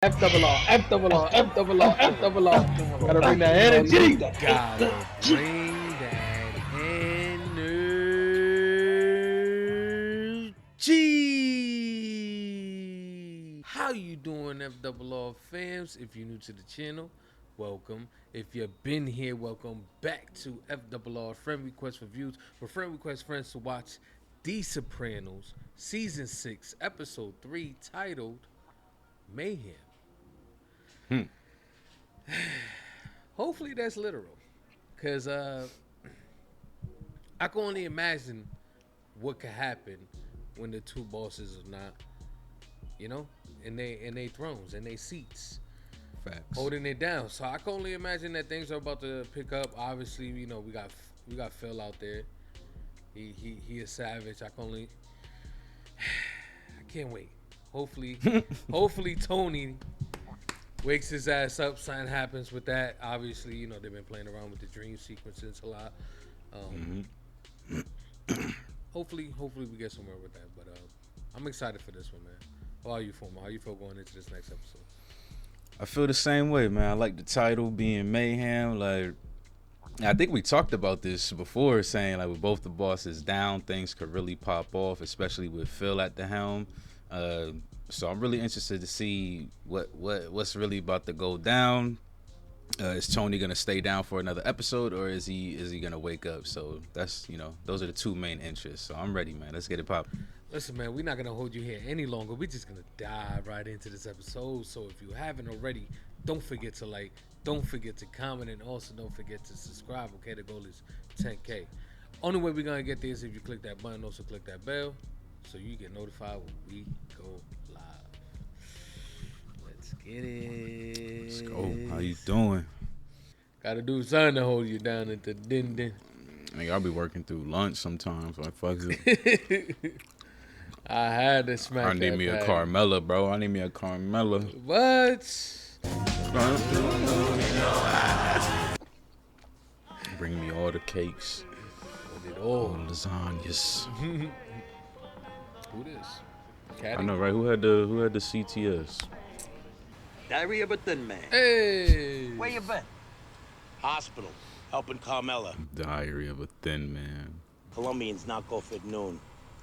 F double R, F double R, F double R, F double R. Gotta bring that energy. Gotta bring that energy. How you doing, FRR fams? If you're new to the channel, welcome. If you've been here, welcome back to FRR Friend Request Reviews, where friend request friends to watch The Sopranos, Season 6, Episode 3, titled Mayhem. Hopefully that's literal, because I can only imagine what could happen when the two bosses are not, in they thrones, in they seats, Facts. holding it down. So I can only imagine that things are about to pick up. Obviously, we got Phil out there. He is savage. I can't wait. Hopefully Tony wakes his ass up, something happens with that. Obviously, they've been playing around with the dream sequences a lot. Hopefully we get somewhere with that. But I'm excited for this one, man. How are you, Formal? How you feel going into this next episode? I feel the same way, man. I like the title being Mayhem. Like, I think we talked about this before, saying like with both the bosses down, things could really pop off, especially with Phil at the helm. So I'm really interested to see what's really about to go down. Is Tony gonna stay down for another episode, or is he gonna wake up? So that's those are the two main interests. So I'm ready, man. Let's get it popping. Listen, man, we're not gonna hold you here any longer. We're just gonna dive right into this episode. So if you haven't already, don't forget to like, don't forget to comment, and also don't forget to subscribe. Okay, the goal is 10K. Only way we're gonna get there is if you click that button. Also click that bell, so you get notified when we go live. Let's get it. Let's go. How you doing? Gotta do something to hold you down at the din. Nigga, I'll be working through lunch sometimes. Like, fuck it. I had to smack I need that me a bag. Carmela, bro. I need me a Carmela. What? Bring me all the cakes, With it all all. the lasagnas. Who this? I Caddy? know, right? Who had the CTS? Diary of a thin man. Hey. Where you been? Hospital, helping Carmela. Diary of a Thin Man. Colombians knock off at noon,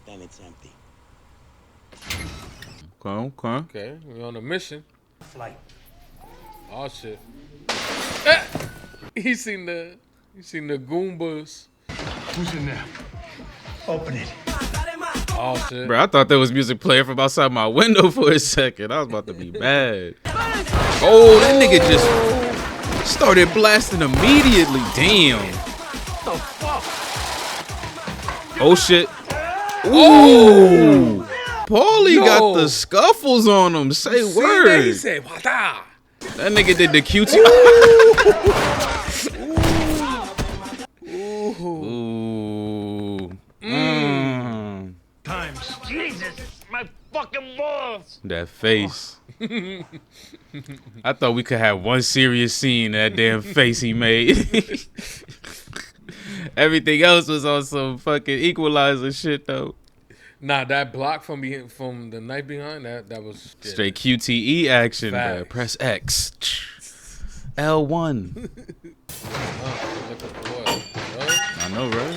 then it's empty. Okay. Okay, we're on a mission. Flight. Oh shit. Ah! You seen the Goombas. Who's in there? Open it. Oh shit. Bro, I thought there was music playing from outside my window for a second. I was about to be mad. Oh, that nigga just started blasting immediately. Damn. The fuck? Oh shit. Ooh. Paulie got the Yo. scuffles on him. Say See, word. he said, "Wada." That nigga did the QT. Ooh. Times. Jesus, my fucking balls. That face. I thought we could have one serious scene. That damn face he made. Everything else was on some fucking Equalizer shit though. Nah, that block from the knife behind that was yeah. Straight QTE action, bro. Facts. Press X. L1. Look at the oil. I know, right?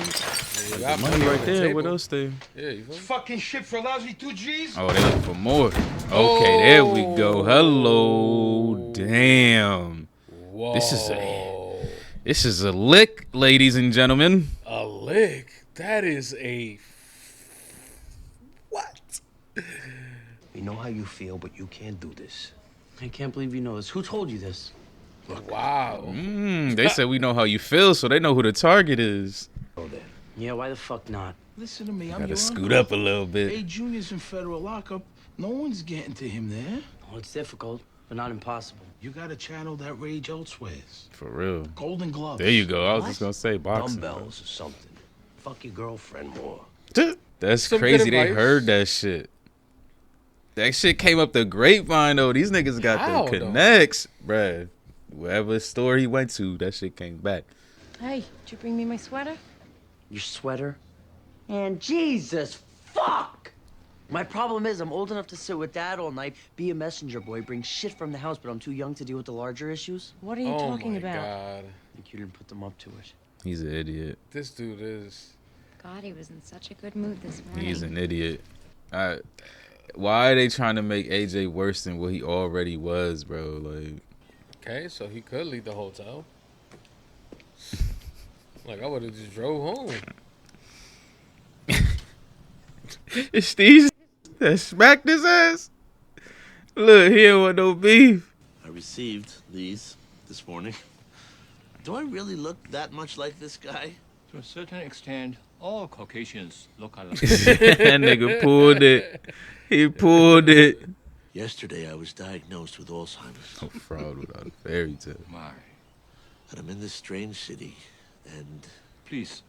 You The got money on right the there. table. What else they? Yeah, you feel me? Fucking shit for lousy 2 G's. Oh, they looking for more. Okay, there we go. Hello. Damn. Whoa. This is a lick, ladies and gentlemen. A lick. That is a what? We know how you feel, but you can't do this. I can't believe you know this. Who told you this? Wow. They said we know how you feel, so they know who the target is. Oh, there. Yeah, why the fuck not? Listen to me. I'm Gotta your scoot uncle. up a little Hey, bit. Junior's in federal lockup. No one's getting to him there. Well, it's difficult, but not impossible. You gotta channel that rage elsewhere. For real. Golden gloves. There you go. I was What? just gonna say boxing. Dumbbells or something. Fuck your girlfriend more. That's Some crazy. good They advice. heard that shit. That shit came up the grapevine though. These niggas got How, the though? connects, bruh. Wherever store he went to, that shit came back. Hey, did you bring me my sweater? Your sweater? And Jesus, fuck! My problem is I'm old enough to sit with Dad all night, be a messenger boy, bring shit from the house, but I'm too young to deal with the larger issues. What are you talking about? God. I think you didn't put them up to it. He's an idiot. This dude is. God, he was in such a good mood this morning. He's an idiot. Why are they trying to make AJ worse than what he already was, bro? Like, Okay, so he could leave the hotel. Like, I would have just drove home. it's these that smacked his ass. Look, he don't want no beef. I received these this morning. Do I really look that much like this guy? To a certain extent, all Caucasians look alike. That nigga pulled it. He pulled it. Yesterday, I was diagnosed with Alzheimer's. No fraud without a fairy tale. My. And I'm in this strange city, and Please,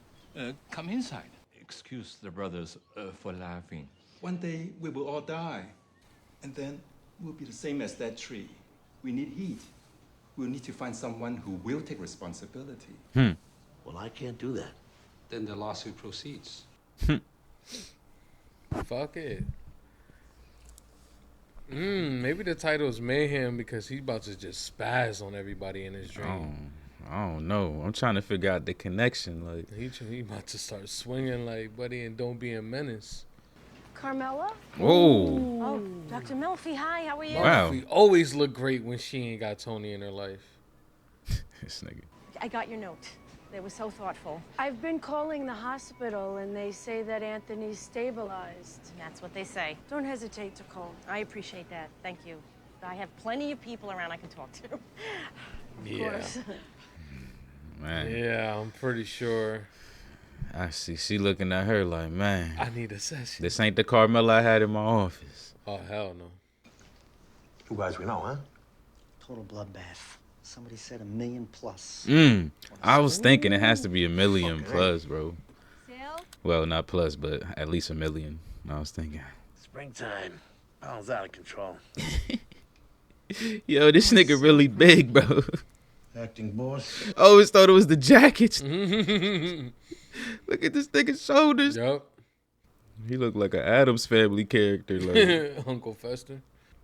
come inside. Excuse the brothers for laughing. One day we will all die, and then we'll be the same as that tree. We need heat. We'll need to find someone who will take responsibility. well, I can't do that. Then the lawsuit proceeds. Fuck it. Maybe the title is Mayhem because he's about to just spaz on everybody in his dream. I don't know. I'm trying to figure out the connection. Like, He about to start swinging like Buddy and Don't Be a Menace. Carmela? whoa. Oh, Dr. Melfi, hi, how are you? Wow. She always look great when she ain't got Tony in her life. This nigga. I got your note. They were so thoughtful. I've been calling the hospital, and they say that Anthony's stabilized. That's what they say. Don't hesitate to call. I appreciate that. Thank you. I have plenty of people around I can talk to. Of course. Man. Yeah, I'm pretty sure. I see. She looking at her like, man, I need a session. this ain't the Carmela I had in my office. Oh, hell no. You guys we know, huh? Total bloodbath. Somebody said $1 million plus. I was thinking it has to be $1 million plus, bro. Sil? Well, not plus, but at least $1 million. I was thinking. Springtime. Ball's out of control. Yo, this nigga really big, bro. Acting boss. I always thought it was the jackets. Look at this nigga's shoulders. Yup. He looked like an Addams Family character. Like, Uncle Fester.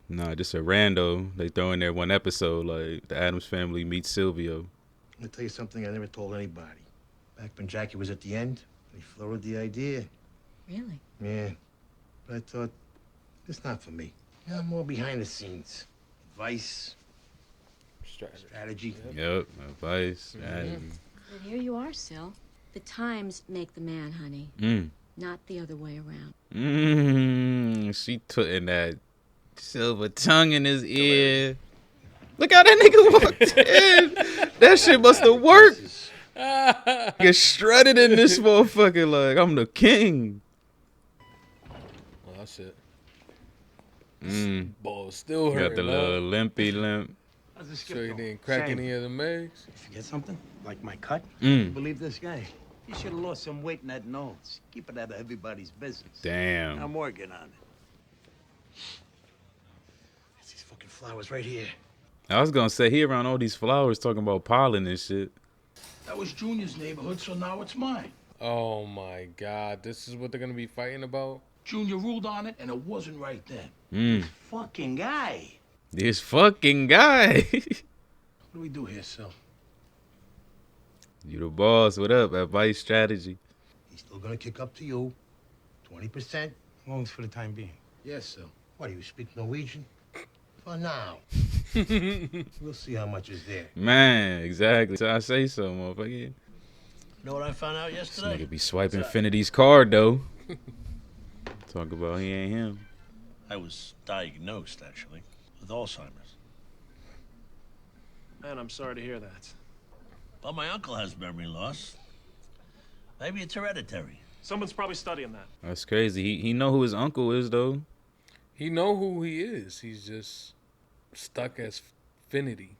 nah, just a rando. They throw in there one episode, like the Addams Family meets Silvio. Let me tell you something I never told anybody. Back when Jackie was at the end, we floated the idea. Really? Yeah. But I thought, it's not for me. Yeah, I'm more behind the scenes. Advice, strategy. Yep, advice. strategy. But here you are, Sil. The times make the man, honey. Not the other way around. She putting that silver tongue in his ear. Look how that nigga walked in. That shit must have worked. Get strutted in this motherfucker like I'm the king. Oh, that's it. Mm. Ball still Got hurting. the little limpy limp. How's this So you didn't crack any of the eggs? Forget something? Like my cut? Mm. Believe this guy. You should have lost some weight in that nose. Keep it out of everybody's business. Damn. I'm working on it. It's these fucking flowers right here. I was gonna say he around all these flowers talking about pollen and shit. That was Junior's neighborhood, so now it's mine. Oh my God, this is what they're gonna be fighting about? Junior ruled on it, and it wasn't right then. Fucking guy. This fucking guy. What do we do here, Sil? You the boss. What up? Advice, strategy. He's still gonna kick up to you. 20%. As long as for the time being. Yes, Sil. What, do you speak Norwegian? For now. We'll see how much is there. Man, exactly. So I say so, motherfucker. You know what I found out This yesterday? nigga be swiping Infinity's card, though. Talk about he ain't him. I was diagnosed, actually, with Alzheimer's. Man, I'm sorry to hear that. But my uncle has memory loss. Maybe it's hereditary. Someone's probably studying that. That's crazy. He know who his uncle is, though. He know who he is. He's just stuck as Finity.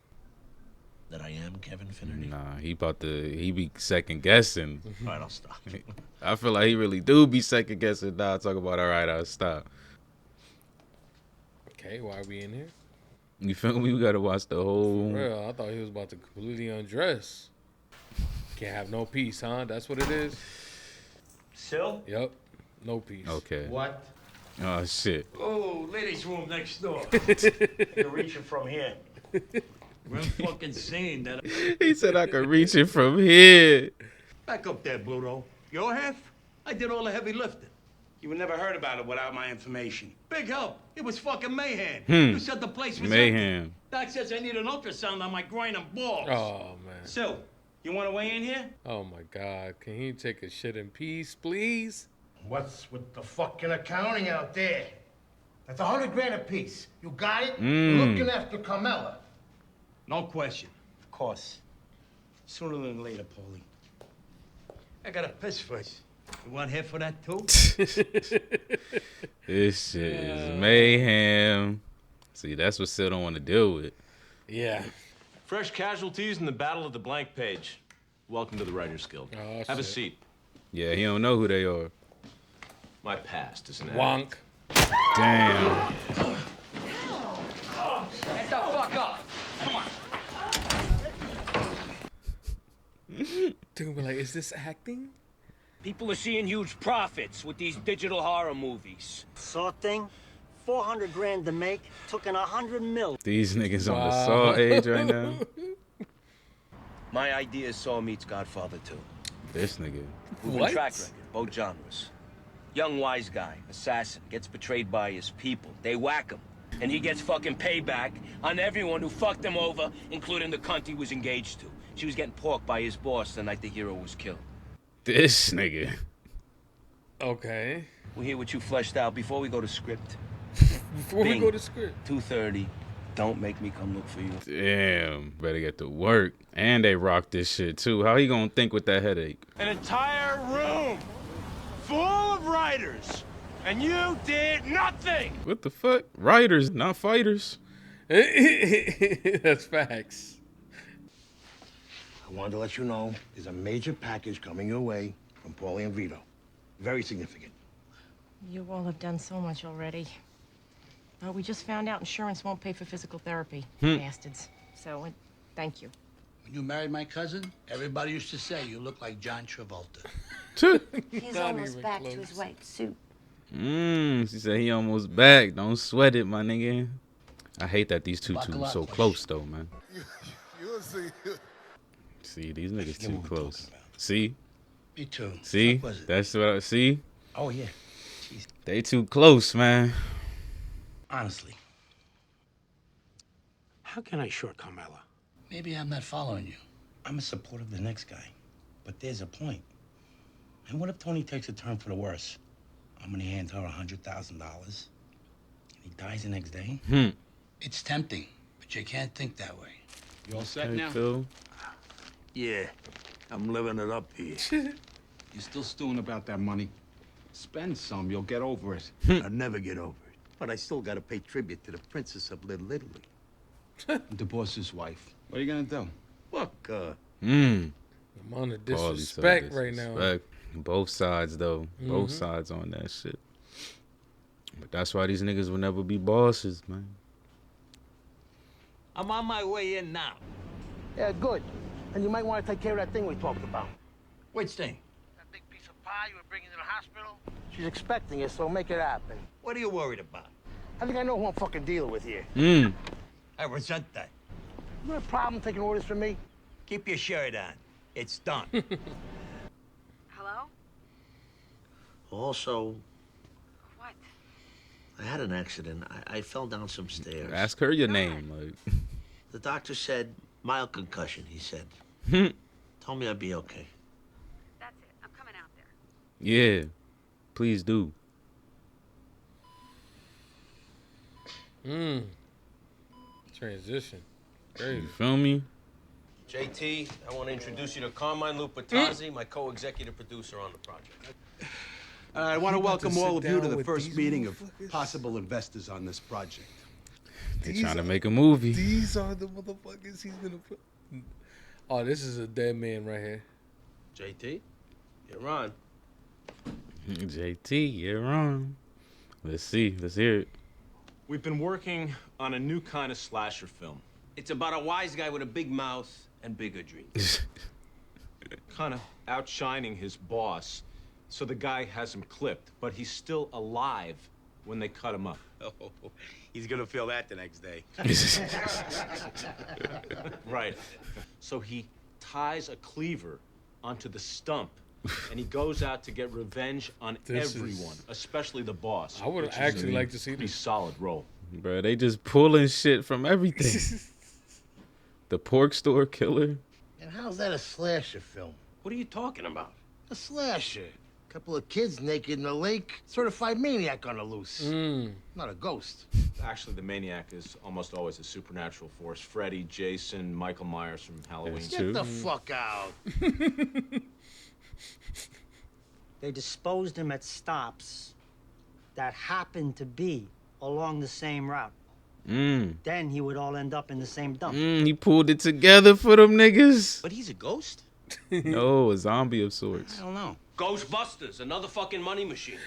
That I am Kevin Finnerty. Nah, he be second guessing. All right, I'll stop. I feel like he really do be second guessing. Nah, talk about, all right, I'll stop. Okay, why are we in here? You feel me? We gotta watch the whole. Real, I thought he was about to completely undress. Can't have no peace, huh? That's what it is? Sil? Yep. No peace. Okay. What? Oh shit. Oh, ladies' room next door. You're reaching from here. We're fucking saying that. He said I could reach it from here. Back up there, Bluto. Your half? I did all the heavy lifting. You would never heard about it without my information. Big help. It was fucking mayhem. Hmm. You said the place was Mayhem. empty. Doc says I need an ultrasound on my groin and balls. Oh man. So, you want to weigh in here? Oh my God. Can he take a shit in peace, please? What's with the fucking accounting out there? That's $100 grand a piece. You got it? Mm. We're looking after Carmela. No question. Of course. Sooner than later, Paulie. I got a piss first. You want here for that too? This shit is mayhem. See, that's what Sil don't want to deal with. Yeah. Fresh casualties in the Battle of the Blank Page. Welcome to the Writers Guild. Oh, Have a shit. seat. Yeah, he don't know who they are. My past is an Wonk. Damn. Get the fuck up. Come on. Dude, be like, is this acting? People are seeing huge profits with these digital horror movies. Saw thing? 400 grand to make, took in 100 mil. These niggas on the Saw age right now. My idea is Saw meets Godfather 2. This nigga. Proven What? track record, both genres. Young wise guy, assassin, gets betrayed by his people. They whack him. And he gets fucking payback on everyone who fucked him over, including the cunt he was engaged to. She was getting porked by his boss the night the hero was killed. This nigga. Okay. We'll hear what you fleshed out before we go to script. Before we Bing. go to script. 2:30. Don't make me come look for you. Damn. Better get to work. And they rock this shit too. How he gonna think with that headache? An entire room full of writers, and you did nothing. What the fuck? Writers, not fighters. That's facts. I wanted to let you know there's a major package coming your way from Paulie and Vito. Very significant. You all have done so much already. We just found out insurance won't pay for physical therapy. Bastards. So, thank you. When you married my cousin, everybody used to say you look like John Travolta. He's almost back to his white suit. She said he almost back. Don't sweat it, my nigga. I hate that these two so close though, man. You'll see. See, these niggas too close. See? Me too. See? What was it? That's what I see. Oh, yeah. Jeez. They too close, man. Honestly. How can I short Carmela? Maybe I'm not following you. I'm a supporter of the next guy. But there's a point. And what if Tony takes a turn for the worse? I'm gonna hand her $100,000. And he dies the next day? It's tempting, but you can't think that way. You all set Hey, now? Phil. Yeah, I'm living it up here. You're still stewing about that money. Spend some, you'll get over it. I'll never get over it. But I still gotta pay tribute to the Princess of Little Italy. The boss's wife. What are you gonna do? Look, I'm on the Paulie disrespect said right now. disrespect. Both sides though. Both sides on that shit. But that's why these niggas will never be bosses, man. I'm on my way in now. Yeah, good. And you might want to take care of that thing we talked about. Which thing? That big piece of pie you were bringing to the hospital? She's expecting it, so make it happen. What are you worried about? I think I know who I'm fucking dealing with here. I resent that. You got a problem taking orders from me? Keep your shirt on. It's done. Hello? also, What? I had an accident. I fell down some stairs. Ask her your name, like. The doctor said mild concussion, he said. Told me I'd be okay. That's it. I'm coming out there. Yeah. Please do. Transition. Crazy. You feel me? JT, I want to introduce you to Carmine Lupatazzi, my co-executive producer on the project. I want to welcome sit all of you to down the with first these meeting of motherfuckers? possible investors on this project. They trying to make a movie. These are the motherfuckers he's gonna put. Oh, this is a dead man right here. JT, you're on. JT, you're on. Let's see. Let's hear it. We've been working on a new kind of slasher film. It's about a wise guy with a big mouth and bigger dreams. Kind of outshining his boss. So the guy has him clipped, but he's still alive when they cut him up. Oh, he's gonna feel that the next day. Right. So he ties a cleaver onto the stump, and he goes out to get revenge on everyone, especially the boss. I would actually like to see pretty this. solid role. Bro, they just pulling shit from everything. The pork store killer. And how's that a slasher film? What are you talking about? A slasher. Couple of kids naked in the lake. Certified maniac on the loose. Not a ghost. Actually, the maniac is almost always a supernatural force. Freddy, Jason, Michael Myers from Halloween. Get the fuck out. They disposed him at stops that happened to be along the same route. Then he would all end up in the same dump. He pulled it together for them niggas. But he's a ghost? No, a zombie of sorts. I don't know. Ghostbusters, another fucking money machine.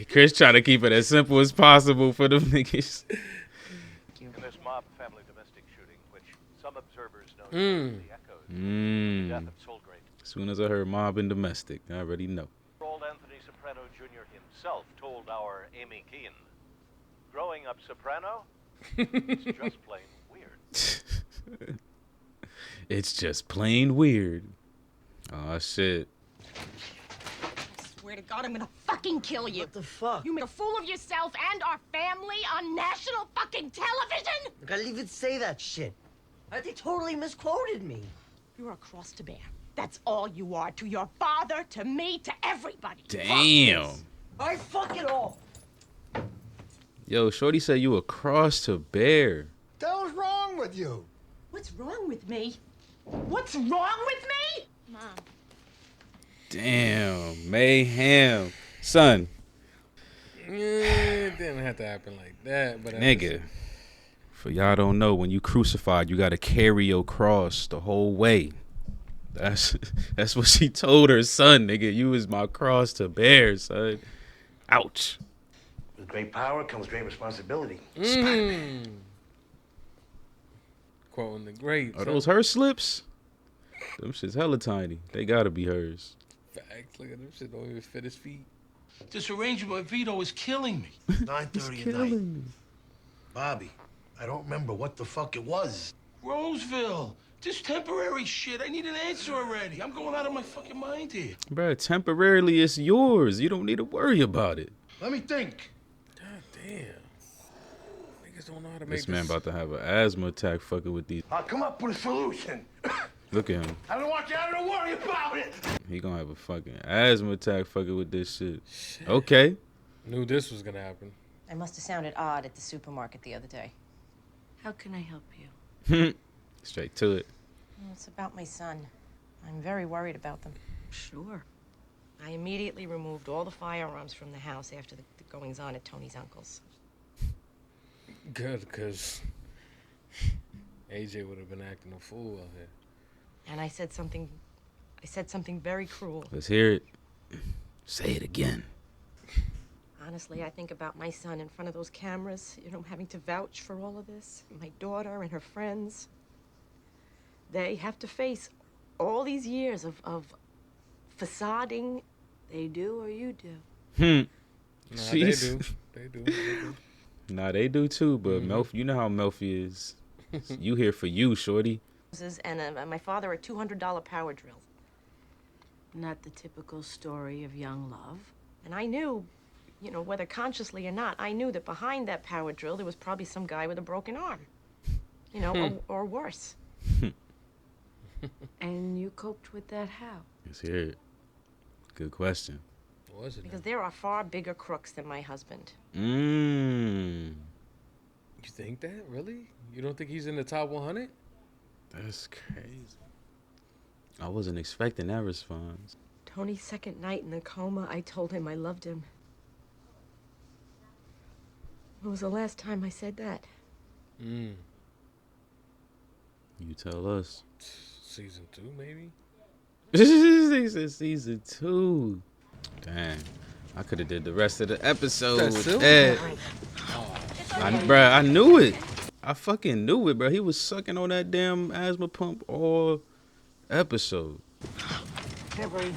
Chris trying to keep it as simple as possible for them niggas. In this mob family domestic shooting, which some observers know the echoes of the death of Solgrave. As soon as I heard mob and domestic, I already know. Old Anthony Soprano Jr. himself told our Amy Keene, growing up soprano, it's just plain weird. It's just plain weird. Oh shit. I swear to God, I'm gonna fucking kill you. What the fuck? You made a fool of yourself and our family on national fucking television? Look, I didn't even say that shit. They totally misquoted me. You're a cross to bear. That's all you are to your father, to me, to everybody. Damn. I fuck it all. Yo, Shorty said you a cross to bear. The hell's wrong with you? What's wrong with me? What's wrong with me? Mom. Damn, mayhem. Son. It didn't have to happen like that, but Nigga. For y'all don't know, when you crucified, you gotta carry your cross the whole way. That's what she told her son, nigga. You is my cross to bear, son. Ouch. With great power comes great responsibility. Quoting the great. Are those her slips? Them shit's hella tiny. They gotta be hers. Facts. Look at them shit. Don't even fit his feet. This arrangement with Vito is killing me. 9:30 at night. Bobby, I don't remember what the fuck it was. Roseville. This temporary shit. I need an answer already. I'm going out of my fucking mind here. Bruh, temporarily it's yours. You don't need to worry about it. Let me think. God damn. Niggas don't know how to make This man about to have an asthma attack fucking with these. I'll come up with a solution. Look at him. I don't want you to worry about it. He gonna have a fucking asthma attack fucking with this shit. Okay. Knew this was gonna happen. I must have sounded odd at the supermarket the other day. How can I help you? Straight to it. It's about my son. I'm very worried about them. Sure. I immediately removed all the firearms from the house after the goings-on at Tony's uncle's. Good, because AJ would have been acting a fool out here. And I said something very cruel. Let's hear it. Say it again. Honestly, I think about my son in front of those cameras, having to vouch for all of this. My daughter and her friends. They have to face all these years of facading. They do or you do? Nah, they do. They do. Nah, they do too, but Melfi, you know how Melfi is. You here for you, shorty. And my father a $200 power drill. Not the typical story of young love. And I knew, whether consciously or not, I knew that behind that power drill there was probably some guy with a broken arm. Or worse. And you coped with that how? Let's hear it. Good question. What was it? Because there are far bigger crooks than my husband. You think that? Really? You don't think he's in the top 100? That's crazy. I wasn't expecting that response. Tony's second night in the coma, I told him I loved him. When was the last time I said that? You tell us. Season 2, maybe? Season 2. Damn. I could have did the rest of the episode That's with Silvio? that. Bruh, I knew it. I fucking knew it, bro. He was sucking on that damn asthma pump all episode. Can't breathe.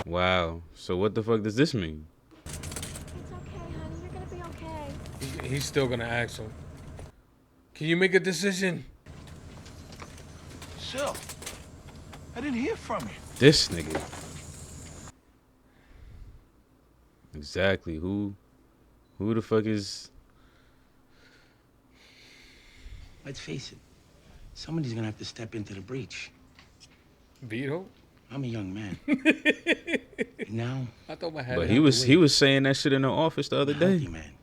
Wow. So what the fuck does this mean? It's okay, honey. You're gonna be okay. He's still gonna ask him. Can you make a decision? Sil, I didn't hear from you. This nigga. Exactly. Who the fuck is? Let's face it. Somebody's gonna have to step into the breach. Vito? I'm a young man. Now. I thought my head. But he was saying that shit in the office the other day. Man.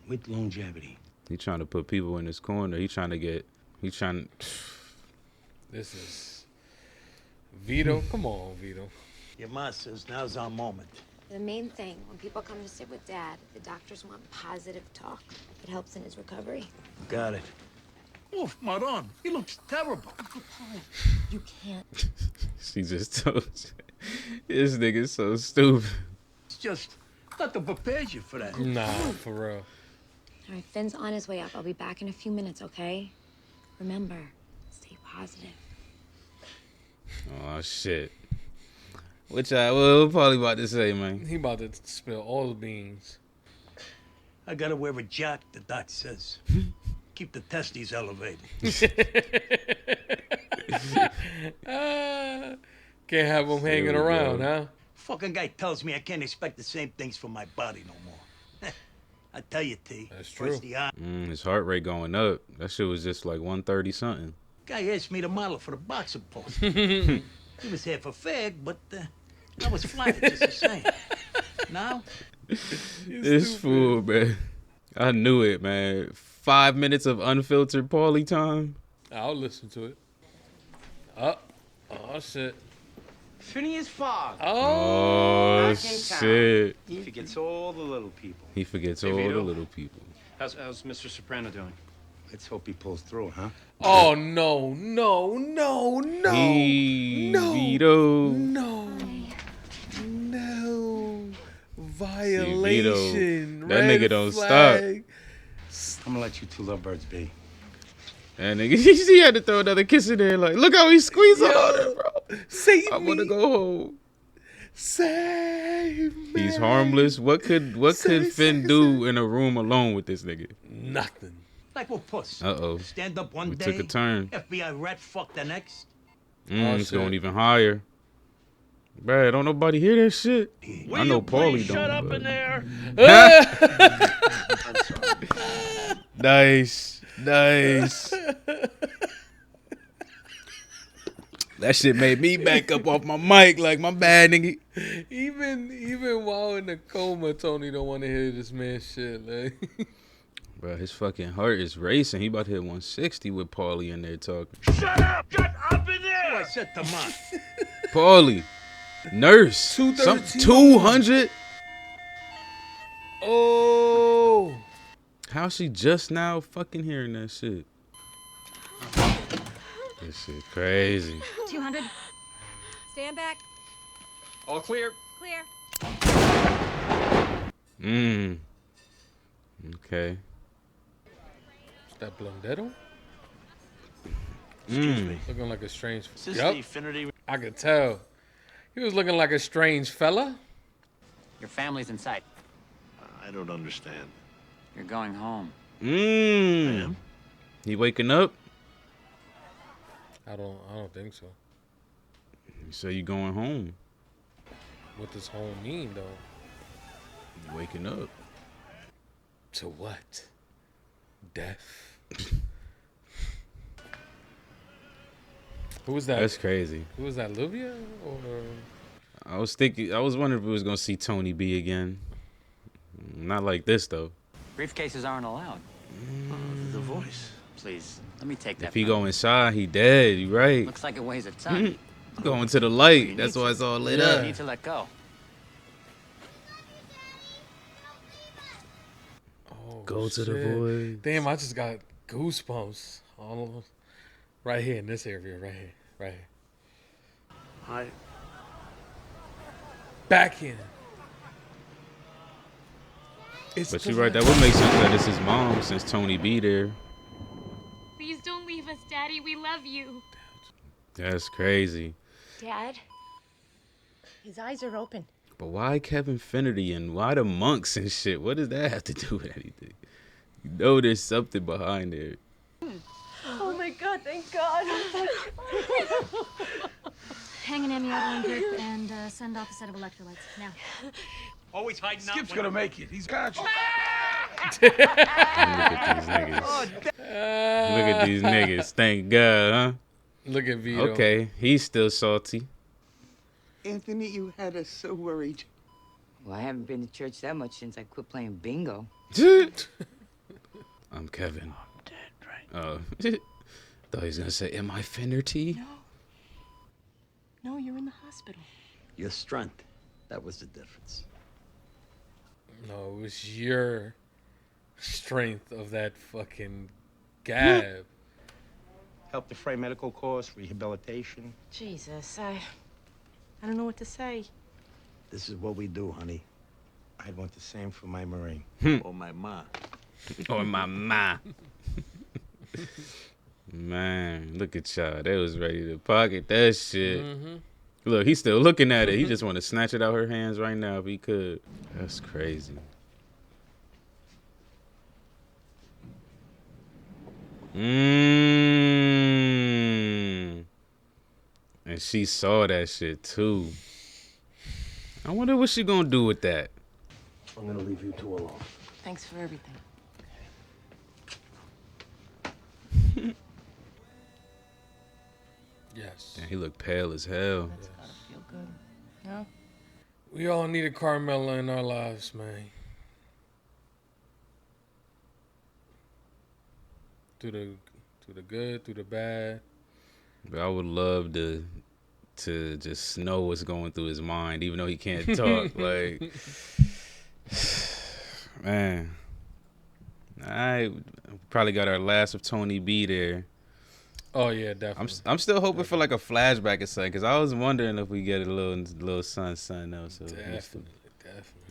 With longevity. He trying to put people in his corner. He trying. This is Vito. Come on, Vito. Your ma says now's our moment. The main thing, when people come to sit with Dad, the doctors want positive talk. It helps in his recovery. Got it. Oof, Maron, he looks terrible. You can't. She just told you. This nigga's so stupid. It's just nothing prepares you for that. Nah, for real. All right, Finn's on his way up. I'll be back in a few minutes, okay? Remember, stay positive. Oh shit. Which I will probably about to say, man. He about to spill all the beans. I gotta wear a jack, the doc says. Keep the testes elevated. Can't have him hanging around, huh? Fucking guy tells me I can't expect the same things from my body no more. I tell you, T. That's true. His heart rate going up. That shit was just like 130 something. Guy asked me to model for the boxing post. He was here for fag, but I was flattered just the same. Now? This fool, man. I knew it, man. 5 minutes of unfiltered Paulie time. I'll listen to it. Oh shit. Phineas Fogg. Oh shit. He forgets all the little people. He forgets Hey, all the Vito. little people. How's Mr. Soprano doing? Let's hope he pulls through, huh? Oh no. Vito. No. Violation. Vito. That nigga don't flag. stop. I'm gonna let you two lovebirds be. That nigga, he had to throw another kiss in there. Like, look how he squeezed on her, bro. Save I want to go home. Save me. He's harmless. What could Finn do in a room alone with this nigga? Nothing. Like what puss? Uh-oh. Stand up one We day. took a turn. FBI rat fuck the next. It's going even higher. Bruh, don't nobody hear that shit. I know Paulie don't. Shut up in there. Nice. That shit made me back up off my mic. Like, my bad, nigga. Even while in the coma, Tony don't want to hear this man's shit. Like. Bro, his fucking heart is racing. He about to hit 160 with Paulie in there talking. Shut up! Get up in there! I said to Ma. Paulie. Nurse. 200? Oh. How she just now fucking hearing that shit? This shit crazy. 200. Stand back. All clear. Clear. Okay. Is that Blundetto? Excuse me. Looking like a strange. Is this Yup. the Affinity? I could tell. He was looking like a strange fella. Your family's in sight. I don't understand. You're going home. I am? He waking up? I don't think so. You say you going home. What does home mean, though? You waking up. To what? Death. Who was that? That's crazy. Who was that, Livia? Or I was wondering if we was gonna see Tony B again. Not like this though. Briefcases aren't allowed. The voice. Please, let me take that. If he go inside, he dead. You right. Looks like it weighs a ton. Going to the light. That's why it's all lit You up. need to let go. Go to the shit. void. Damn, I just got goosebumps. All right here in this area, right here. I. Back in. But you're right. That would make sense that it's his mom since Tony B there. Please don't leave us, Daddy. We love you. That's crazy. Dad? His eyes are open. But why Kevin Finnerty and why the monks and shit? What does that have to do with anything? You know there's something behind there. Oh my God, thank God. Hang an amiodarone drip and send off a set of electrolytes. Now. Always hiding out. Skip's gonna make it. He's conscious. Look at these niggas. Look at these niggas. Thank God, huh? Look at Vito. Okay, he's still salty. Anthony, you had us so worried. Well, I haven't been to church that much since I quit playing bingo. I'm Kevin. I'm dead, right? Oh. Thought he was gonna say, am I Finnerty? No, you're in the hospital. Your strength. That was the difference. No, it was your strength of that fucking gab. Help defray medical costs, rehabilitation. Jesus, I don't know what to say. This is what we do, honey. I'd want the same for my Marine. Or my ma. Or my ma. Man, look at y'all. They was ready to pocket that shit. Mm-hmm. Look, he's still looking at it. He just want to snatch it out her hands right now if he could. That's crazy. And she saw that shit too. I wonder what she gonna do with that. I'm gonna leave you two alone. Thanks for everything. Yes. Damn, he looked pale as hell. That's gotta feel good. No? We all needed Carmela in our lives, man. Through the good, through the bad. But I would love to just know what's going through his mind, even though he can't talk. Like, man, I probably got our last of Tony B there. Oh yeah, definitely. I'm still hoping for like a flashback or something, because I was wondering if we get a little son though. So definitely.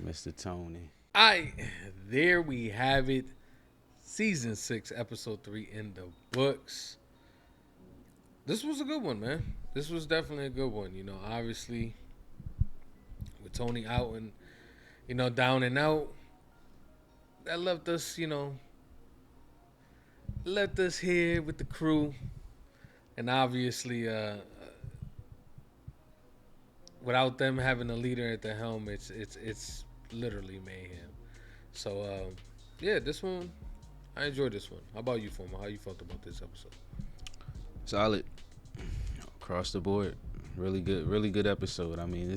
Mr. Tony. There we have it. Season 6, episode 3 in the books. This was a good one, man. This was definitely a good one. You know, obviously, with Tony out and, you know, down and out, that left us, you know, here with the crew. And obviously, without them having a leader at the helm, it's literally mayhem. So, yeah, this one, I enjoyed this one. How about you, Formal? How you felt about this episode? Solid. Across the board. Really good episode. I mean,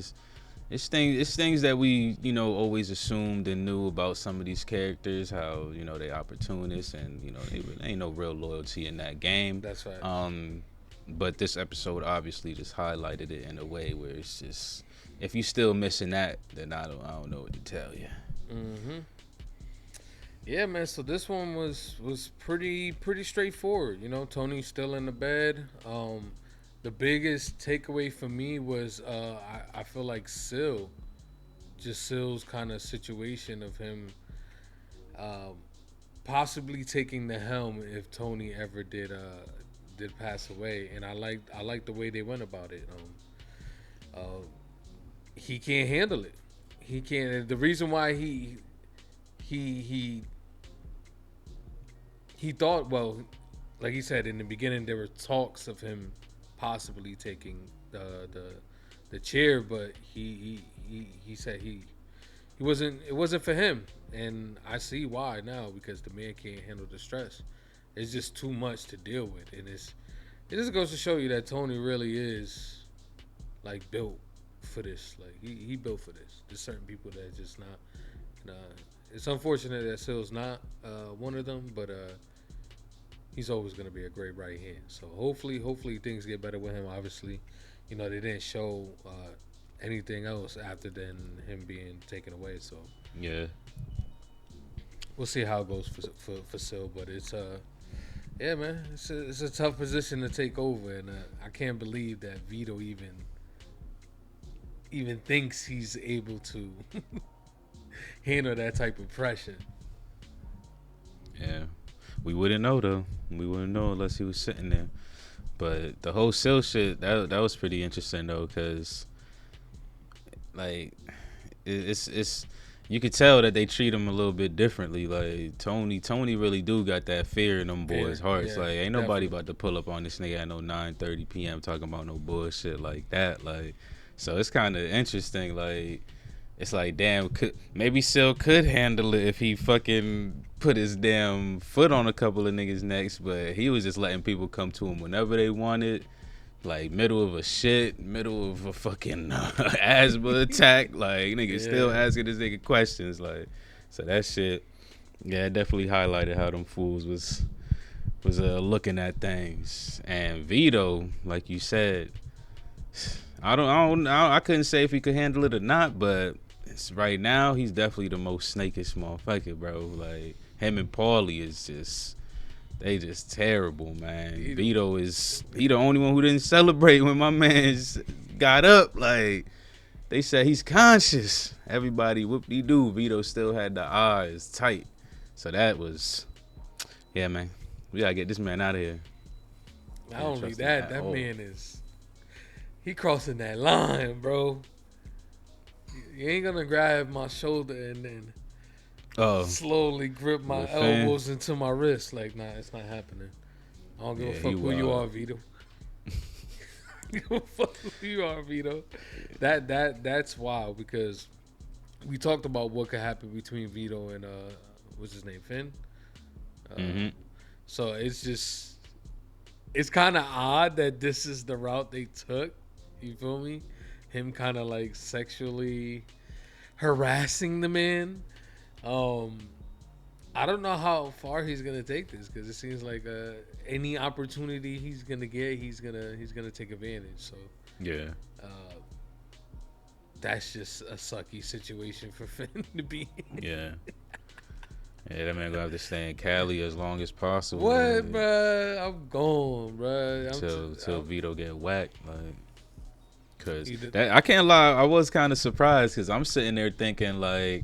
it's things that we, you know, always assumed and knew about some of these characters, how, you know, they opportunists and, you know, they ain't no real loyalty in that game. That's right. But this episode obviously just highlighted it in a way where it's just, if you still missing that, then I don't know what to tell you. Mm-hmm. Yeah, man. So this one was pretty straightforward. You know, Tony's still in the bed. The biggest takeaway for me was I feel like Sil's kind of situation of him possibly taking the helm if Tony ever did pass away, and I like the way they went about it. He can't handle it. He can't. The reason why he thought, well, like he said in the beginning, there were talks of him possibly taking the chair, but he said he wasn't. It wasn't for him, and I see why now, because the man can't handle the stress. It's just too much to deal with, and it just goes to show you that Tony really is like built for this. Like he built for this. There's certain people that just not. It's unfortunate that Sil's not one of them, but he's always going to be a great right hand. So hopefully things get better with him. Obviously, you know, they didn't show anything else after than him being taken away. So yeah, we'll see how it goes for Sil. But it's yeah, man, it's a tough position to take over, and I can't believe that Vito even thinks he's able to handle that type of pressure. Yeah. We wouldn't know though. We wouldn't know unless he was sitting there. But the whole Sil shit, that was pretty interesting though, because like it's you could tell that they treat him a little bit differently. Like Tony really do got that fear in them boys' hearts. Like ain't nobody about to pull up on this nigga at no 9:30 p.m. talking about no bullshit like that. Like, so it's kind of interesting. Like, it's like, damn, maybe Sil could handle it if he fucking put his damn foot on a couple of niggas' necks, but he was just letting people come to him whenever they wanted. Like, middle of a shit, middle of a fucking asthma attack. Like, nigga still asking this nigga questions. Like, so that shit, yeah, it definitely highlighted how them fools was looking at things. And Vito, like you said, I couldn't say if he could handle it or not, but right now he's definitely the most snakish motherfucker, bro. Like, him and Paulie is just. They just terrible, man. Vito he the only one who didn't celebrate when my man got up. Like, they said he's conscious. Everybody whoop-de-doo. Vito still had the eyes tight. So that was, yeah, man. We gotta get this man out of here. Not only that man he crossing that line, bro. You ain't gonna grab my shoulder and then slowly grip my elbows into my wrist. Like, nah, it's not happening. I don't give a fuck who you are, Vito. Give a fuck who you are, Vito. That's wild because we talked about what could happen between Vito and what's his name, Finn. So it's kind of odd that this is the route they took. You feel me? Him kind of like sexually harassing the man. I don't know how far he's gonna take this because it seems like any opportunity he's gonna get, he's gonna take advantage. So yeah, that's just a sucky situation for Finn to be in. Yeah, that man gonna have to stay in Cali as long as possible. What, bruh? I'm gone, bruh. Till Vito get whacked, like. Cause I can't lie, I was kind of surprised because I'm sitting there thinking like.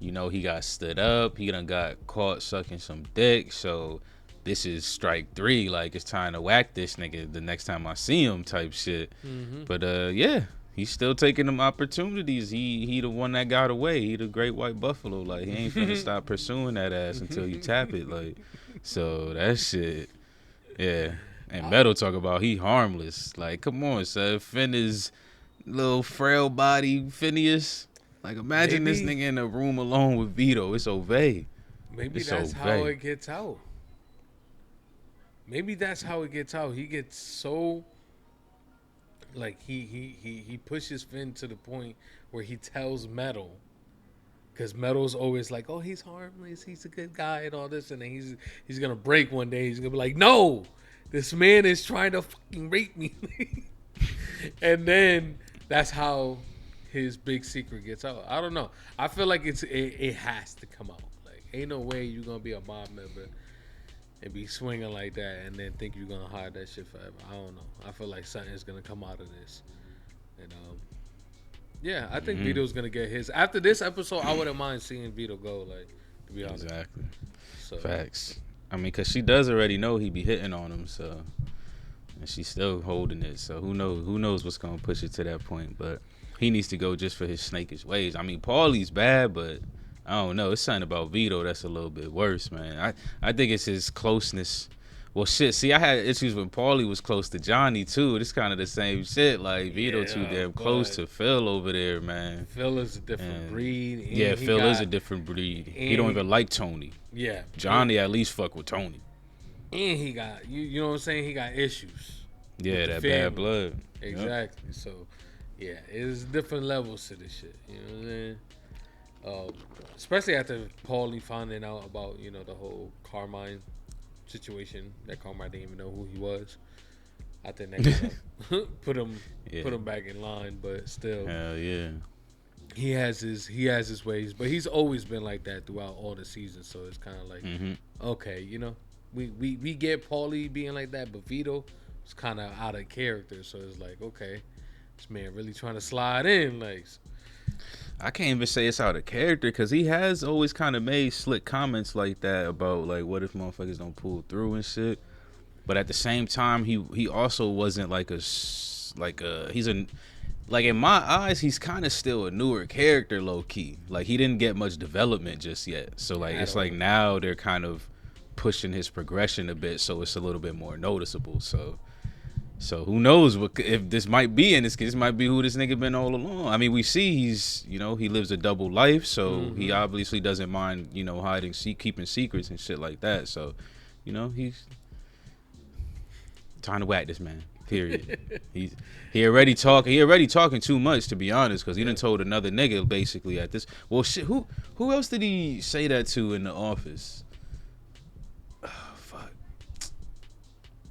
You know, he got stood up. He done got caught sucking some dick. So this is strike 3. Like, it's time to whack this nigga the next time I see him type shit. But, yeah, he's still taking them opportunities. He the one that got away. He the great white buffalo. Like, he ain't finna stop pursuing that ass until you tap it. Like, so that shit, yeah. And Metal talk about he harmless. Like, come on, son. Finn is little frail body Phineas. Like, imagine this nigga in a room alone with Vito. It's Ove. Maybe that's how it gets out. Maybe that's how it gets out. He gets so, like, he pushes Finn to the point where he tells Metal, because Metal's always like, oh, he's harmless, he's a good guy and all this, and then he's gonna break one day. He's gonna be like, no, this man is trying to fucking rape me. And then that's how his big secret gets out. I don't know. I feel like it has to come out. Like, ain't no way you're gonna be a mob member and be swinging like that and then think you're gonna hide that shit forever. I don't know. I feel like something's gonna come out of this. And yeah, I think Vito's gonna get his. After this episode, I wouldn't mind seeing Vito go. Like, to be honest. Exactly. So. Facts. I mean, cause she does already know he be hitting on him, so, and she's still holding it. So who knows what's gonna push it to that point, but. He needs to go just for his snakish ways. I mean, Paulie's bad, but I don't know. It's something about Vito that's a little bit worse, man. I think it's his closeness. Well, shit. See, I had issues when Paulie was close to Johnny, too. It's kind of the same shit. Like, Vito too damn close to Phil over there, man. Phil is a different breed. Yeah, Phil is a different breed. He don't even like Tony. Yeah. Johnny at least fuck with Tony. And he got, you know what I'm saying? He got issues. Yeah, that bad blood. Exactly. Yep. So... yeah, it's different levels to this shit. You know what I'm saying? Especially after Paulie finding out about, you know, the whole Carmine situation. That Carmine didn't even know who he was. I think that kind of put him back in line, but still. Hell yeah. He has his ways, but he's always been like that throughout all the seasons. So it's kind of like, okay, you know, we get Paulie being like that, but Vito was kind of out of character. So it's like, okay. This man really trying to slide in, like. I can't even say it's out of character because he has always kind of made slick comments like that about like what if motherfuckers don't pull through and shit. But at the same time, he also wasn't like he's a like in my eyes, he's kind of still a newer character, low key. Like he didn't get much development just yet. So like it's like now they're kind of pushing his progression a bit, so it's a little bit more noticeable. So who knows what if this might be in this case? This might be who this nigga been all along. I mean, we see he's he lives a double life, so he obviously doesn't mind hiding, keeping secrets and shit like that. So he's time to whack this man. Period. he already talking too much, to be honest, because he done told another nigga basically at this. Well, shit. Who else did he say that to in the office? Oh, fuck.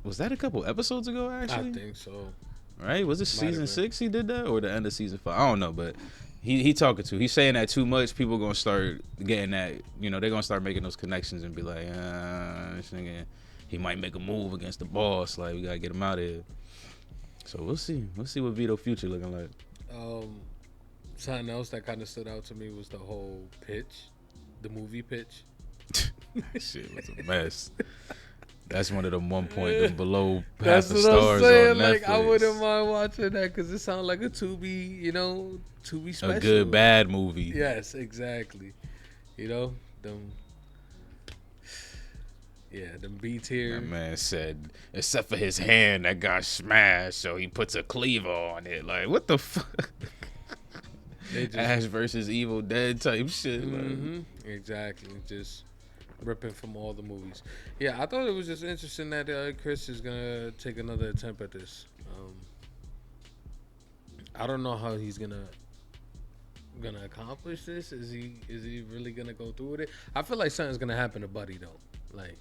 Was that a couple episodes ago? Actually, I think so. Right? Was it season 6 he did that, or the end of season 5? I don't know, but he talking to. He's saying that too much. People gonna start getting that. They're gonna start making those connections and be like, this nigga, he might make a move against the boss. Like we gotta get him out of here. So we'll see. We'll see what Vito future looking like. Something else that kind of stood out to me was the whole pitch, the movie pitch. That shit was a mess. That's one of them 1 point them below half That's the what stars I'm saying. on Netflix. Like I wouldn't mind watching that because it sounds like a to be special. A good bad movie. Yes, exactly. Them B tier. My man said, except for his hand that got smashed, so he puts a cleaver on it. Like, what the fuck? Ash versus Evil Dead type shit. Exactly. Just ripping from all the movies. Yeah, I thought it was just interesting that Chris is gonna take another attempt at this. I don't know how he's gonna accomplish this. Is he really gonna go through with it? I feel like something's gonna happen to Buddy though. Like,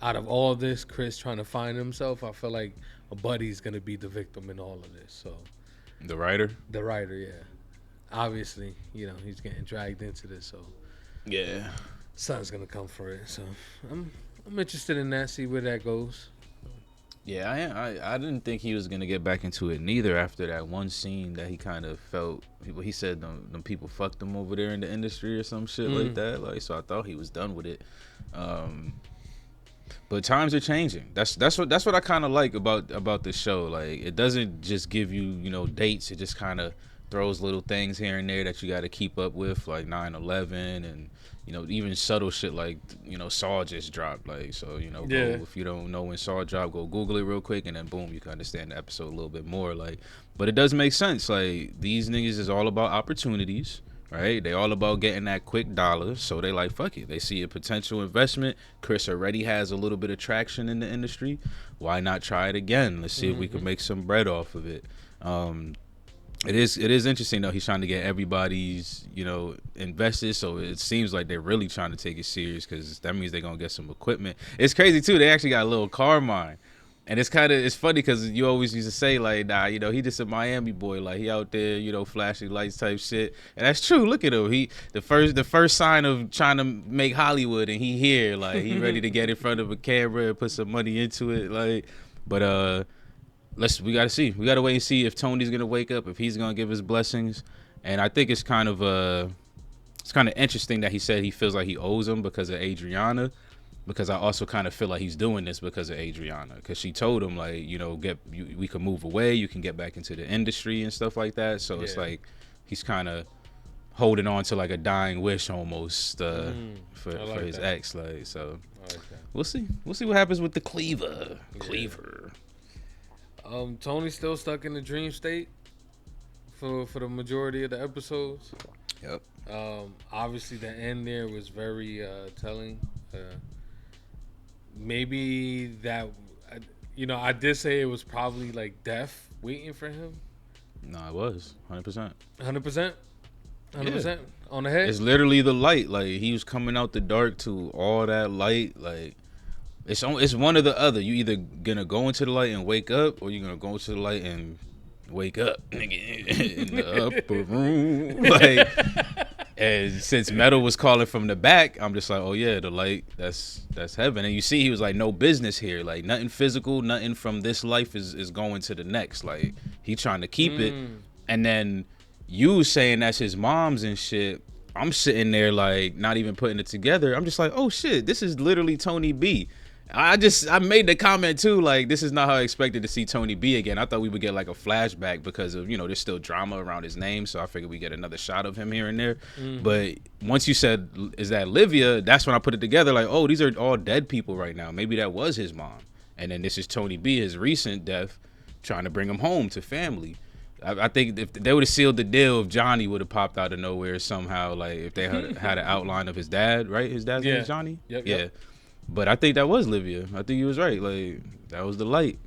out of all this, Chris trying to find himself, I feel like Buddy's gonna be the victim in all of this. So, the writer, yeah. Obviously, he's getting dragged into this. So, yeah, something's gonna come for it. So, I'm interested in that. See where that goes. Yeah, I didn't think he was gonna get back into it neither after that one scene that he kind of felt. He said them people fucked him over there in the industry or some shit like that. Like, so I thought he was done with it. But times are changing. That's what I kind of like about this show. Like, it doesn't just give you dates. It just kind of throws little things here and there that you got to keep up with, like 9/11 and even subtle shit like Saw just dropped. Like, so go, if you don't know when Saw dropped, go Google it real quick and then boom, you can understand the episode a little bit more. Like, but it does make sense. Like, these niggas is all about opportunities. Right, they all about getting that quick dollar, so they like fuck it. They see a potential investment. Chris already has a little bit of traction in the industry. Why not try it again? Let's see if we can make some bread off of it. It is interesting though. He's trying to get everybody's invested, so it seems like they're really trying to take it serious because that means they're gonna get some equipment. It's crazy too. They actually got a little Carmine. And it's funny because you always used to say like, nah, he just a Miami boy, like he out there, flashing lights type shit, and that's true. Look at him, the first sign of trying to make Hollywood, and he here, like he ready to get in front of a camera and put some money into it, like. But we gotta see, we gotta wait and see if Tony's gonna wake up, if he's gonna give his blessings, and I think it's kind of interesting that he said he feels like he owes him because of Adriana. Because I also kind of feel like he's doing this because of Adriana. Because she told him, like, we can move away. You can get back into the industry and stuff like that. So it's like he's kind of holding on to, like, a dying wish almost for his ex. Like, so we'll see. We'll see what happens with the cleaver. Cleaver. Tony's still stuck in the dream state for the majority of the episodes. Yep. Obviously, the end there was very telling. Maybe that, I did say it was probably like death waiting for him. No, it was 100%. 100%? 100% on the head? It's literally the light. Like, he was coming out the dark to all that light. Like, it's one or the other. You either gonna go into the light and wake up, or you're gonna go into the light and wake up, nigga, in the upper room. Like, and since Metal was calling from the back, I'm just like, oh yeah, the light, that's heaven. And you see, he was like, no business here. Like, nothing physical, nothing from this life is going to the next. Like, he trying to keep it. And then you saying that's his mom's and shit. I'm sitting there like not even putting it together. I'm just like, oh shit, this is literally Tony B. I made the comment too, like this is not how I expected to see Tony B again. I thought we would get like a flashback because of, there's still drama around his name, so I figured we get another shot of him here and there. Mhm. But once you said, is that Livia, that's when I put it together, like, oh, these are all dead people right now. Maybe that was his mom. And then this is Tony B, his recent death, trying to bring him home to family. I think if they would have sealed the deal, if Johnny would have popped out of nowhere somehow, like if they had an outline of his dad, right? His dad's name is Johnny? Yep. But I think that was Livia. I think he was right. Like, that was the light.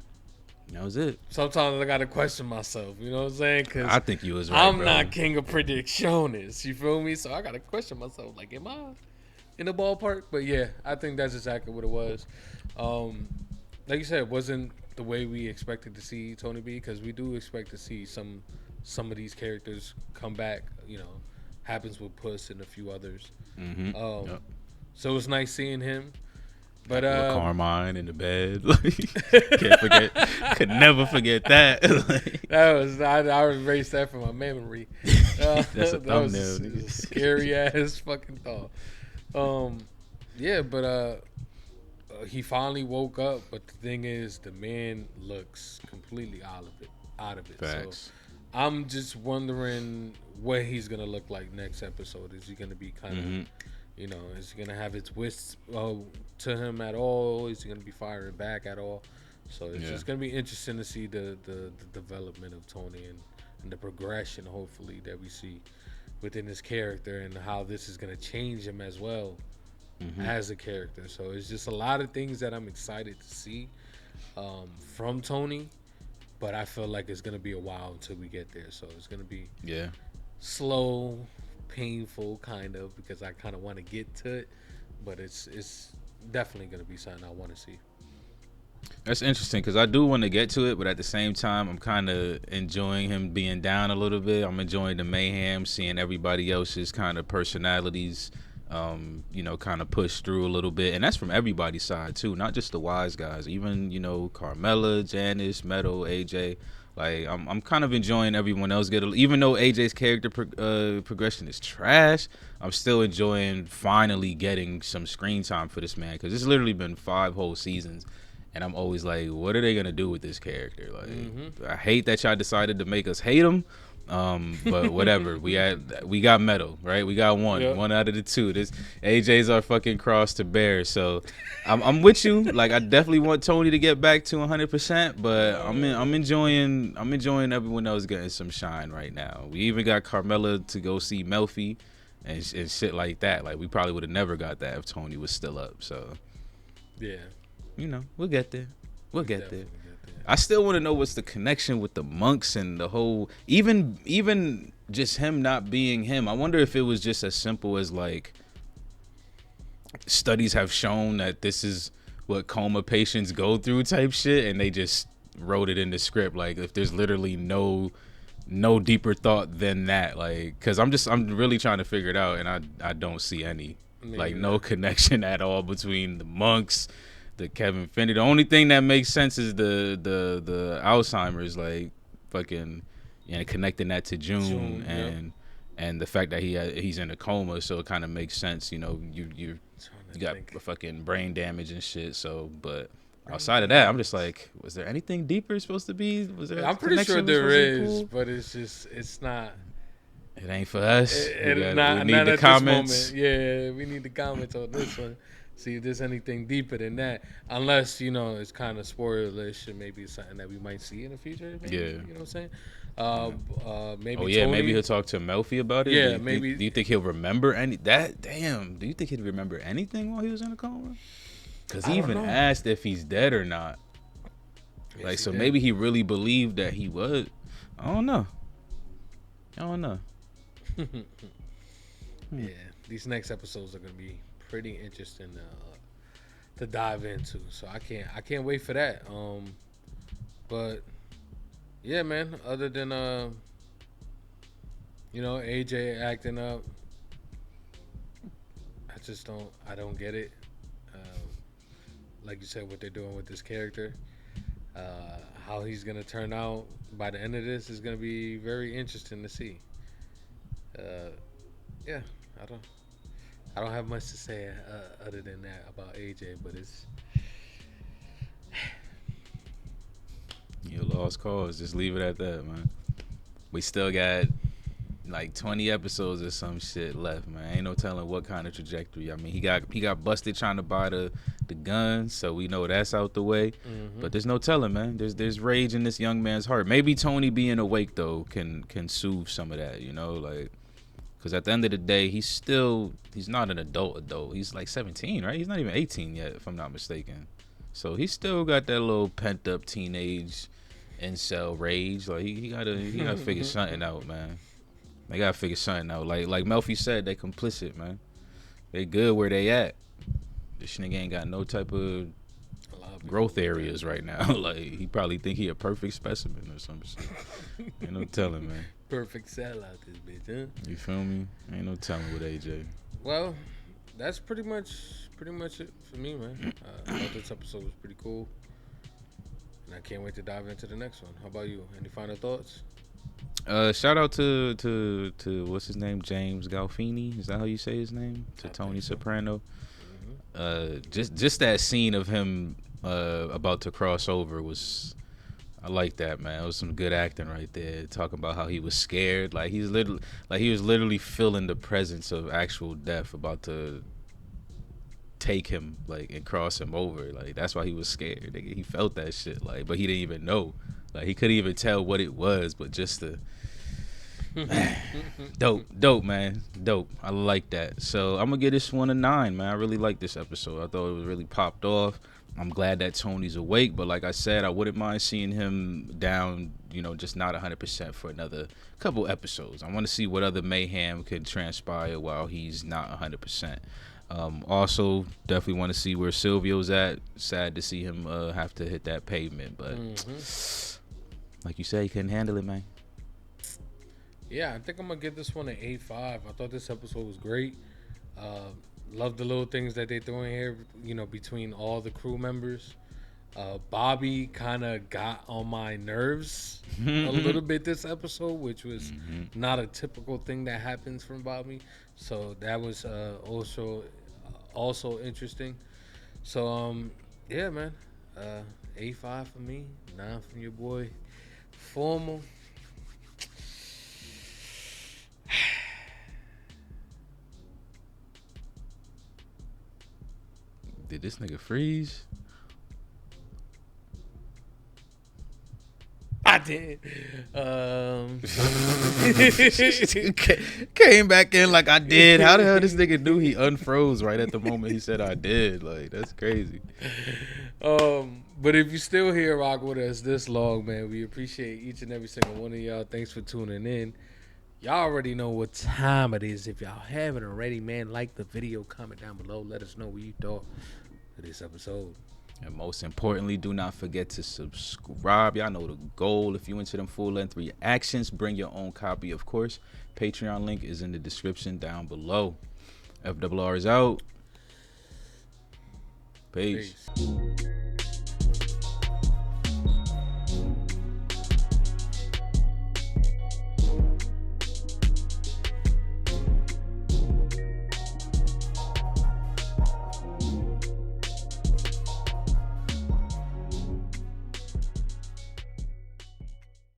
That was it. Sometimes I gotta question myself. You know what I'm saying? Cause I think you was right, I'm bro. not king of predictions. You feel me? So I gotta question myself. Like, am I in the ballpark? But yeah, I think that's exactly what it was. Like you said, it wasn't the way we expected to see Tony B, because we do expect to see some of these characters come back. Happens with Puss and a few others. Yep. So it was nice seeing him. But Carmine in the bed, can't forget, could never forget that. That was I erased that from my memory. That's a thumbnail. That was a scary ass fucking thought. Yeah, but he finally woke up. But the thing is, the man looks completely out of it. Facts. So I'm just wondering what he's gonna look like next episode. Is he gonna be kind of is he gonna have his wits to him at all? Is he gonna be firing back at all? So it's just gonna be interesting to see the development of Tony and the progression, hopefully, that we see within his character, and how this is gonna change him as well as a character. So it's just a lot of things that I'm excited to see from Tony, but I feel like it's gonna be a while until we get there. So it's gonna be slow, painful, kind of, because I kind of want to get to it, but it's definitely going to be something I want to see. That's interesting, because I do want to get to it, but at the same time, I'm kind of enjoying him being down a little bit. I'm enjoying the mayhem, seeing everybody else's kind of personalities, kind of push through a little bit. And that's from everybody's side, too, not just the wise guys. Even, Carmela, Janice, Meadow, AJ. Like, I'm kind of enjoying everyone else even though AJ's character progression is trash, I'm still enjoying finally getting some screen time for this man, because it's literally been 5 whole seasons, and I'm always like, what are they gonna do with this character? Like, I hate that y'all decided to make us hate him, but whatever. we got Meadow, right? We got one out of the 2. This AJ's our fucking cross to bear. So I'm with you. Like, I definitely want Tony to get back to 100%, but I'm enjoying everyone else getting some shine right now. We even got Carmela to go see Melfi and shit like that. Like, we probably would have never got that if Tony was still up. So yeah, we'll get there. I still want to know what's the connection with the monks and the whole, even just him not being him. I wonder if it was just as simple as, like, studies have shown that this is what coma patients go through type shit, and they just wrote it in the script. Like, if there's literally no deeper thought than that, like, because I'm really trying to figure it out, and I don't see any, no connection at all between the monks, the Kevin Finney. The only thing that makes sense is the Alzheimer's, like, fucking, connecting that to June and the fact that he's in a coma, so it kind of makes sense. You got fucking brain damage and shit. So, but outside of that, I'm just like, was there anything deeper supposed to be? Was there? I'm pretty sure there is, but it's not. It ain't for us. We need the comments. Yeah, we need the comments on this one. See if there's anything deeper than that, unless it's kind of spoilerish, and maybe it's something that we might see in the future. Maybe, you know what I'm saying? Maybe. Oh yeah, Tony, maybe he'll talk to Melfi about it. Yeah, maybe. Do you think he'll remember any that? Damn. Do you think he'd remember anything while he was in a coma? Because he even asked if he's dead or not. Yes, like, so maybe he really believed that he was. I don't know. Yeah, these next episodes are gonna be pretty interesting to dive into. So I can't wait for that. But yeah, man. Other than AJ acting up, I don't get it. Like you said, what they're doing with this character, how he's gonna turn out by the end of this is gonna be very interesting to see. Yeah, I don't have much to say other than that about AJ, but Your lost cause. Just leave it at that, man. We still got like 20 episodes or some shit left, man. Ain't no telling what kind of trajectory. I mean, he got busted trying to buy the gun, so we know that's out the way. But there's no telling, man. There's rage in this young man's heart. Maybe Tony being awake though can soothe some of that, you know, like, because at the end of the day, he's not an adult. He's like 17, right? He's not even 18 yet, if I'm not mistaken. So he's still got that little pent up teenage incel rage. Like he gotta figure something out, man. They gotta figure something out. Like Melfi said, they complicit, man. They good where they at. This nigga ain't got no type of growth areas right now. Like he probably think he a perfect specimen or some shit. Ain't no telling, man. Perfect cell out this bitch, huh? You feel me? Ain't no telling with AJ. Well, that's pretty much it for me, man. I thought this episode was pretty cool, and I can't wait to dive into the next one. How about you? Any final thoughts? Shout out to what's his name, James Gandolfini. Is that how you say his name? To Tony Soprano. Just that scene of him about to cross over was, I like that, man. It was some good acting right there. Talking about how he was scared, like he was literally feeling the presence of actual death about to take him, like, and cross him over. Like that's why he was scared. He felt that shit, like, but he didn't even know. Like he couldn't even tell what it was, but just the dope, man. Dope. I like that. So I'm gonna give this one a 9, man. I really like this episode. I thought it was really popped off. I'm glad that Tony's awake, but like I said, I wouldn't mind seeing him down, you know, just not 100% for another couple episodes. I want to see what other mayhem could transpire while he's not 100%. Also, definitely want to see where Silvio's at. Sad to see him have to hit that pavement, but like you said, he couldn't handle it, man. Yeah, I think I'm gonna give this one an 8.5. I thought this episode was great. Love the little things that they throw in here, you know, between all the crew members. Bobby kind of got on my nerves a little bit this episode, which was not a typical thing that happens from Bobby. So that was also interesting. So yeah, man, 8.5 for me, 9 from your boy Formal. Did this nigga freeze? I did. Came back in like I did. How the hell this nigga knew he unfroze right at the moment he said I did? Like that's crazy. But if you still here rock with us this long, man, we appreciate each and every single one of y'all. Thanks for tuning in. Y'all already know what time it is. If y'all haven't already, man, like the video, comment down below. Let us know what you thought of this episode. And most importantly, do not forget to subscribe. Y'all know the goal. If you into them full-length reactions, bring your own copy, of course. Patreon link is in the description down below. FRR is out. Peace.